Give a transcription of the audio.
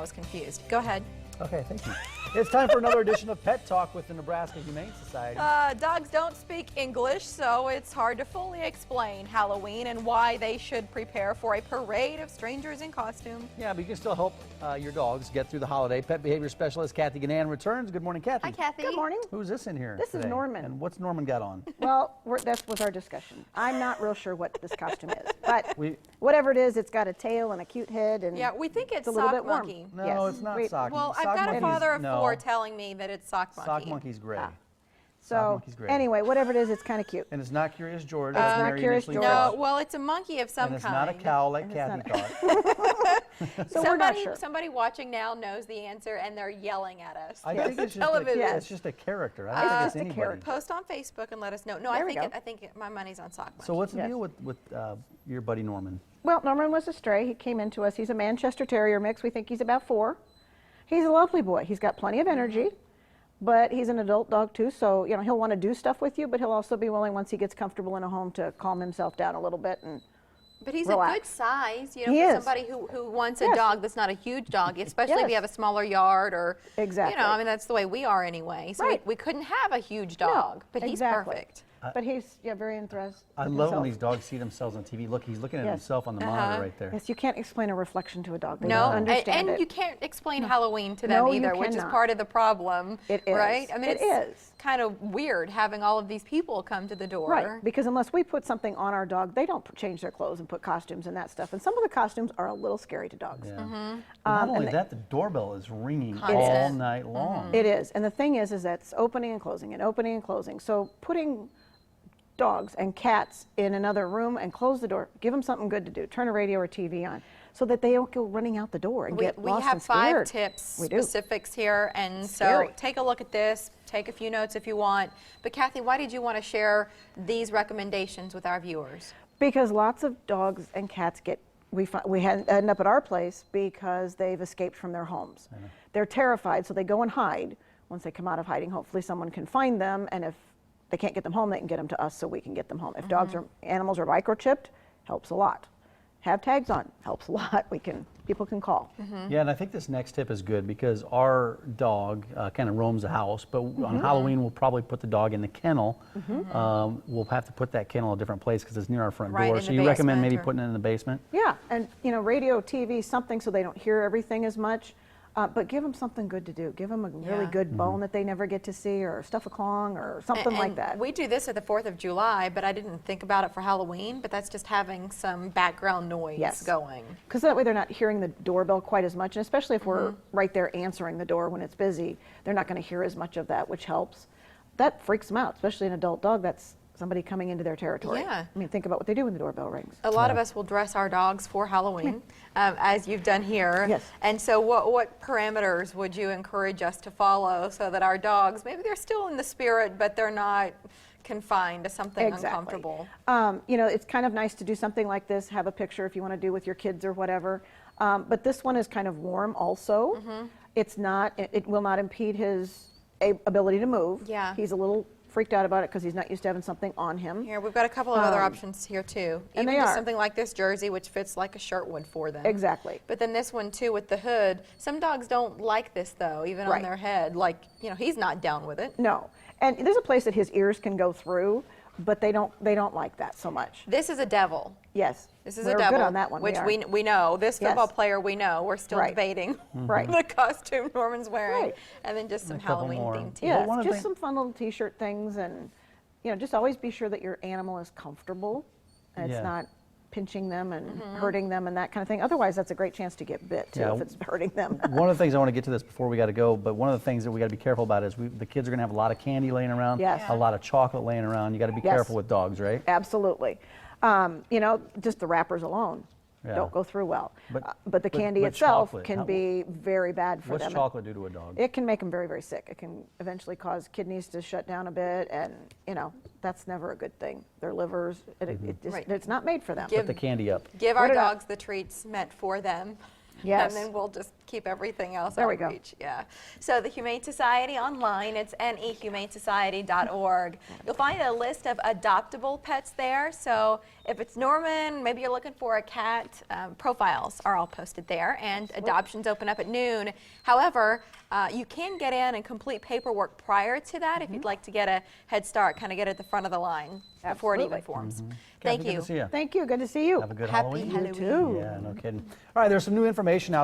was confused. Go ahead. Okay, thank you. It's time for another edition of Pet Talk with the Nebraska Humane Society. Dogs don't speak English, so it's hard to fully explain Halloween and why they should prepare for a parade of strangers in costume. Yeah, but you can still help your dogs get through the holiday. Pet behavior specialist Kathy Gannan returns. Good morning, Kathy. Hi, Kathy. Good morning. Who's this in here This today? is Norman. And what's Norman got on? Well, that was our discussion. I'm not real sure what this costume is, but whatever it is, it's got a tail and a cute head, and Yeah, we think it's a little Sock bit warm. Monkey. No, Yes. it's not Wait, sock. Well, sock I've got a monkey's- father of no. 4 telling me that it's Sock Monkey. Sock monkey's gray. Ah. Sock So monkey's gray. anyway, whatever it is, it's kind of cute. And it's not Curious George. It's as not Mary Curious initially George. No, thought. well, it's a monkey of some And it's kind. not a cow like And Kathy it's not- thought. So we're not sure. Somebody watching now knows the answer, and they're yelling at us. I think it's just, television. it's just a character. I don't think it's just a anybody. character. Post on Facebook and let us know. No, There I we think go. I think my money's on Sock Monkey. So what's the Yes. deal with your buddy Norman? Well, Norman was a stray. He came into us. He's a Manchester Terrier mix. We think he's about 4. He's a lovely boy. He's got plenty of energy, but he's an adult dog too. So he'll want to do stuff with you, but he'll also be willing once he gets comfortable in a home to calm himself down a little bit and. But he's a relax. good size, He for is. somebody who wants a Yes. dog that's not a huge dog, especially if Yes. you have a smaller yard or, Exactly. I mean, that's the way we are anyway. So Right. we couldn't have a huge dog, but he's exactly. perfect. But he's very interested. I love when these dogs see themselves on TV. Look, he's looking at Yes. himself on the monitor right there. Yes, you can't explain a reflection to a dog. They No, don't understand and it. you can't explain Halloween to them No, you either, which is cannot. part of the problem. It is. Right? I mean, It it's is. kind of weird having all of these people come to the door. Right, because unless we put something on our dog, they don't change their clothes and put costumes and that stuff. And some of the costumes are a little scary to dogs. Yeah. Mm-hmm. Not only that, the doorbell is ringing all Constant. night long. It is. And the thing is that it's opening and closing and opening and closing. So putting dogs and cats in another room and close the door, give them something good to do. Turn a radio or TV on so that they don't go running out the door and get We lost have and 5 scared. tips, We do. specifics here, and Scary. so take a look at this, take a few notes if you want. But Kathy, why did you want to share these recommendations with our viewers? Because lots of dogs and cats end up at our place because they've escaped from their homes. They're terrified, so they go and hide. Once they come out of hiding, hopefully someone can find them, and if they can't get them home, they can get them to us so we can get them home. If animals are microchipped, helps a lot. Have tags on, helps a lot. People can call. Yeah, and I think this next tip is good because our dog kind of roams the house, but on Halloween we'll probably put the dog in the kennel. We'll have to put that kennel in a different place because it's near our front Right, door. in So the you recommend maybe basement or- putting it in the basement? Yeah, and radio, TV, something so they don't hear everything as much. But give them something good to do. Give them a really Yeah. good bone that they never get to see, or stuff a Klong, or something like And that. we do this at the 4th of July, but I didn't think about it for Halloween, but that's just having some background noise Yes. going. Because that way they're not hearing the doorbell quite as much, and especially if we're right there answering the door when it's busy, they're not going to hear as much of that, which helps. That freaks them out, especially an adult dog. That's somebody coming into their territory. Yeah. I mean, think about what they do when the doorbell rings. A lot of us will dress our dogs for Halloween, as you've done here. Yes. And so what parameters would you encourage us to follow so that our dogs, maybe they're still in the spirit, but they're not confined to something uncomfortable? It's kind of nice to do something like this, have a picture if you want to do with your kids or whatever. But this one is kind of warm also. It will not impede his ability to move. Yeah. He's a little freaked out about it because he's not used to having something on him. Here, we've got a couple of other options here too. and Even they just are. something like this jersey, which fits like a shirt would for them. Exactly. But then this one too with the hood. Some dogs don't like this though, even on Right. their head. Like, he's not down with it. No. And there's a place that his ears can go through, but they don't like that so much. This is a devil. Yes. This is We're a devil, good on that one. which we we know. This Yes. football player we know. We're still Right. debating Right. the costume Norman's wearing, Right. and then just some a couple Halloween more. themed tees. Well, Yes, one of the just some fun little T-shirt things, and just always be sure that your animal is comfortable and Yeah. it's not pinching them and hurting them and that kind of thing. Otherwise, that's a great chance to get bit too Yeah. if it's hurting them. One of the things I want to get to this before we got to go, but one of the things that we got to be careful about is the kids are going to have a lot of candy laying around, Yes. a lot of chocolate laying around. You got to be Yes. careful with dogs, right? Absolutely. Just the wrappers alone Yeah. don't go through well. But- But the candy but itself chocolate, can how- be very bad for What's them. chocolate do to a dog? It can make them very, very sick. It can eventually cause kidneys to shut down a bit, and that's never a good thing. Their livers, Right. it's not made for them. Give- Put the candy up. Give our Put it up. dogs the treats meant for them. Yes. And then we'll just keep everything else There out we of go. reach. Yeah. So the Humane Society online, it's nehumanesociety.org. You'll find a list of adoptable pets there. So if it's Norman, maybe you're looking for a cat, profiles are all posted there, and adoptions open up at noon. However, you can get in and complete paperwork prior to that if you'd like to get a head start, kind of get at the front of the line before it even forms. Thank Kathy, you. good to see you. Thank you. Good to see you. Have a good Happy Halloween. Halloween. too. Yeah, no kidding. All right, there's some new information now that